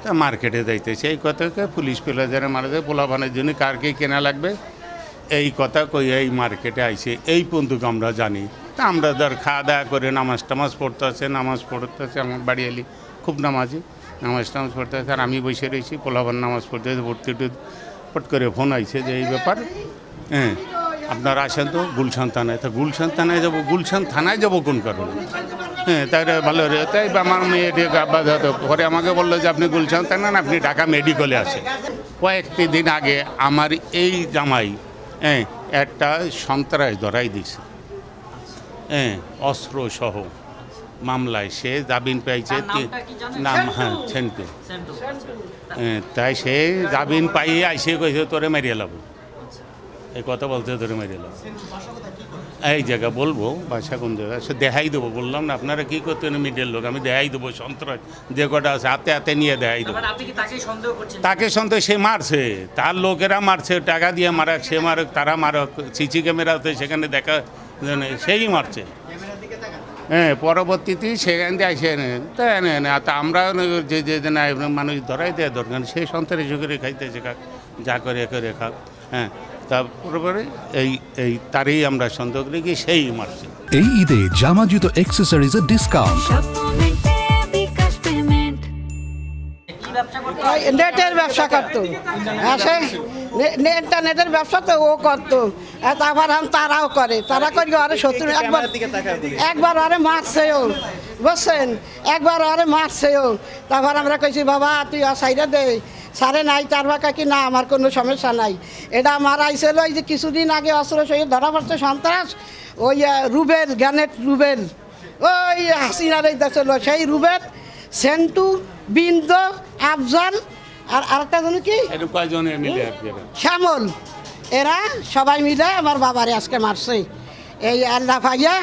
তা মার্কেটে যাইতেছে এই কথাকে পুলিশ প্লাজারে মারাতে পোলাপানের জন্য কারকে কেনা লাগবে এই কথা কই এই মার্কেটে আইছে এই পর্যন্ত আমরা জানি তা আমরা ধর খাওয়া দাওয়া করে নামাজ পড়তেছে আমার বাড়ি এলি খুব নামাজি নামাজ পড়তেছে আর আমি বসে রয়েছি পোলাপান নামাজ পড়তেছে ভর্তি পট করে ফোন আইছে যে এই ব্যাপার হ্যাঁ আপনারা আসেন তো গুলশান থানায় তো গুলশান থানায় যাবো গুলশান থানায় যাবো কোন কারণে হ্যাঁ তাই ভালো রে তাই আমার মেয়ে আব্বাস পরে আমাকে বললো যে আপনি গুলশান থানা না আপনি ঢাকা মেডিকেলে আসেন কয়েকটি দিন আগে আমার এই জামাই হ্যাঁ একটা সন্ত্রাস ধরাই দিছে হ্যাঁ অস্ত্র সহ মামলায় সে জামিন পেয়েছে নাম হ্যাঁ সেন্টু তাই সে জামিন পাইয়ে আইসে কইছে তোরে মারিয়ে লাভ এই কথা বলতে তোরে মারিয়ে লাভ এই জায়গা বলবো বাসা কোন জায়গা সে দেখাই দেবো বললাম না আপনারা কী করতেন মিডিয়ার লোক আমি দেখাই দেবো সন্ত্রাস যে কটা আছে হাতে হাতে নিয়ে দেখাই দেবো তাকে সন্দেহ সে মারছে তার লোকেরা মারছে টাকা দিয়ে মারাক সে মারক তারা মারক সিসি ক্যামেরাতে সেখানে দেখা সেই মারছে হ্যাঁ পরবর্তীতে সেখান দিয়ে আসে তা আমরা যে মানুষ ধরাই দেওয়া দরকার সেই সন্ত্রাসী করে খাইতেছে খাক যা করে খাক হ্যাঁ তারপরে এই তারই আমরা সন্দেহ করি কি সেই মারছে এই ঈদে জামা জুতো অ্যাক্সেসরিজের ডিসকাউন্ট নেটের ব্যবসা করতো ইন্টারনেটের ব্যবসা তো ও করতো তারপর তারাও করে তারা করি আরে শত্রু একবার আরে মারছেও বুঝছেন একবার আরে মারছেও তারপর আমরা কইছি বাবা তুই সাইডে দে সারে নাই তার বা কাকি না আমার কোনো সমস্যা নাই এটা মারাইছিল ওই যে কিছুদিন আগে অস্ত্র সহিত ধরা পড়ছে সন্ত্রাস ওই রুবেল গ্যানেট রুবেল ওই হাসিনার এই ছিল সেই রুবেল সেন্টু বিন্দু আফজাল আর আরেকটা জন কি শ্যামল এরা সবাই মিলে আমার বাবারে আজকে মারছে এই আল্লাহ ভাইয়া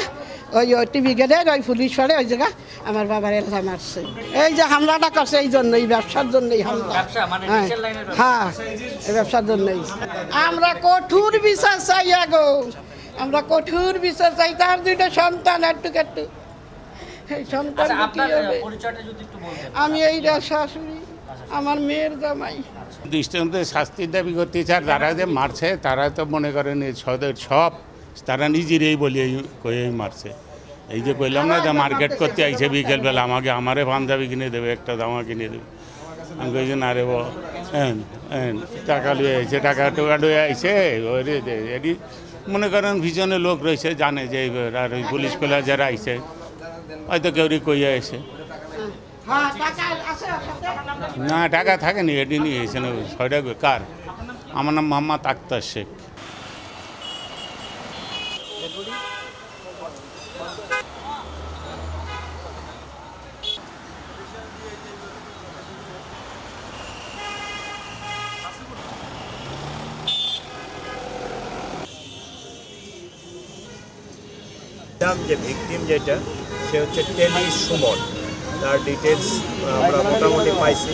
ওই টিভি গেটের ওই পুলিশ পড়ে ওই জায়গা আমার বাবার এরা মারছে এই যে হামলাটা করছে এই জন্য এই ব্যবসার জন্যই হামলা হ্যাঁ এই ব্যবসার জন্যই আমরা কঠোর বিচার চাই গো আমরা কঠোর বিচার চাই তার দুইটা সন্তান একটু এই সন্তান আমি এই শাশুড়ি আমার মেয়ের জামাই দৃষ্টান্তে শাস্তির দাবি করতেছে আর যারা যে মারছে তারা তো মনে করেন সব তারা নিজেরই বলিয়ে মারছে এই যে কইলাম না যে মার্কেট করতে আইছে বিকেলবেলা আমারে পাঞ্জাবি কিনে দেবে একটা জামা কিনে দেবে আমি কইছি না রে টাকা লুয়ে আইছে টাকা টোকা লুয়ে আইছে ওই এটি মনে করেন পিছনে লোক রয়েছে জানে যে আর ওই পুলিশ পেলা যারা আইছে হয়তো কেউ কইয়া এসে না টাকা থাকেনি এটি নিয়ে এসে না ছয়টা কার আমার নাম মোহাম্মদ আক্তার শেখ যে ভিকটিম যেটা সে হচ্ছে টেলি সুমন তার ডিটেলস আমরা মোটামুটি পাইছি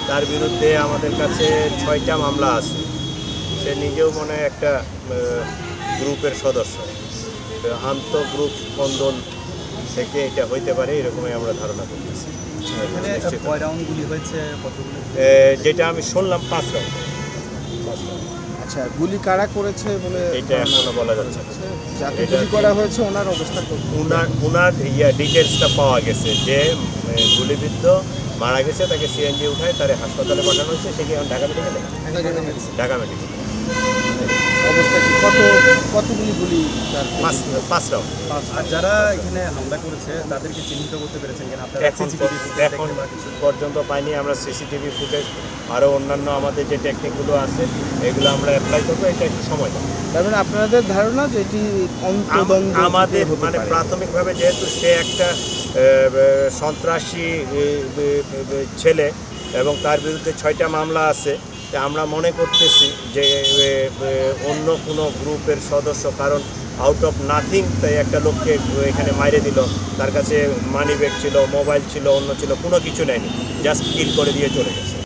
তার বিরুদ্ধে আমাদের কাছে 6টা মামলা আছে সে নিজেও মনে হয় একটা গ্রুপের সদস্য আন্ত গ্রুপ কন্দল থেকে এটা হইতে পারে এরকমই আমরা ধারণা করতেছি যেটা আমি শুনলাম 5 রাউন্ড আচ্ছা গুলি কারা করেছে বলে এটা এখনো বলা যাচ্ছে যাকে গুলি করা হয়েছে ওনার অবস্থা ওনার ডিটেলসটা পাওয়া গেছে যে গুলিবিদ্ধ মারা গেছে তাকে সিএনজি উঠায় তার হাসপাতালে পাঠানো হয়েছে সে কি এখন ঢাকা মেডিকেল অবস্থা কি কতগুলি গুলি 5 রাউন্ড আর যারা এখানে হামলা করেছে তাদেরকে চিহ্নিত করতে পেরেছেন কিনা আপনারা এখন পর্যন্ত পাইনি আমরা সিসিটিভি ফুটেজ আরও অন্যান্য আমাদের যে টেকনিকগুলো আছে এগুলো আমরা অ্যাপ্লাই করবো এটা একটু সময় দেবো তার মানে আপনাদের ধারণা যে এটি আমাদের মানে প্রাথমিকভাবে যেহেতু সে একটা সন্ত্রাসী ছেলে এবং তার বিরুদ্ধে 6টা মামলা আছে আমরা মনে করতেছি যে অন্য কোনো গ্রুপের সদস্য কারণ আউট অফ নাথিং তাই একটা লোককে এখানে মাইরে দিল তার কাছে মানি ব্যাগ ছিল মোবাইল ছিল অন্য ছিল কোনো কিছু নেয়নি জাস্ট কিল করে দিয়ে চলে গেছে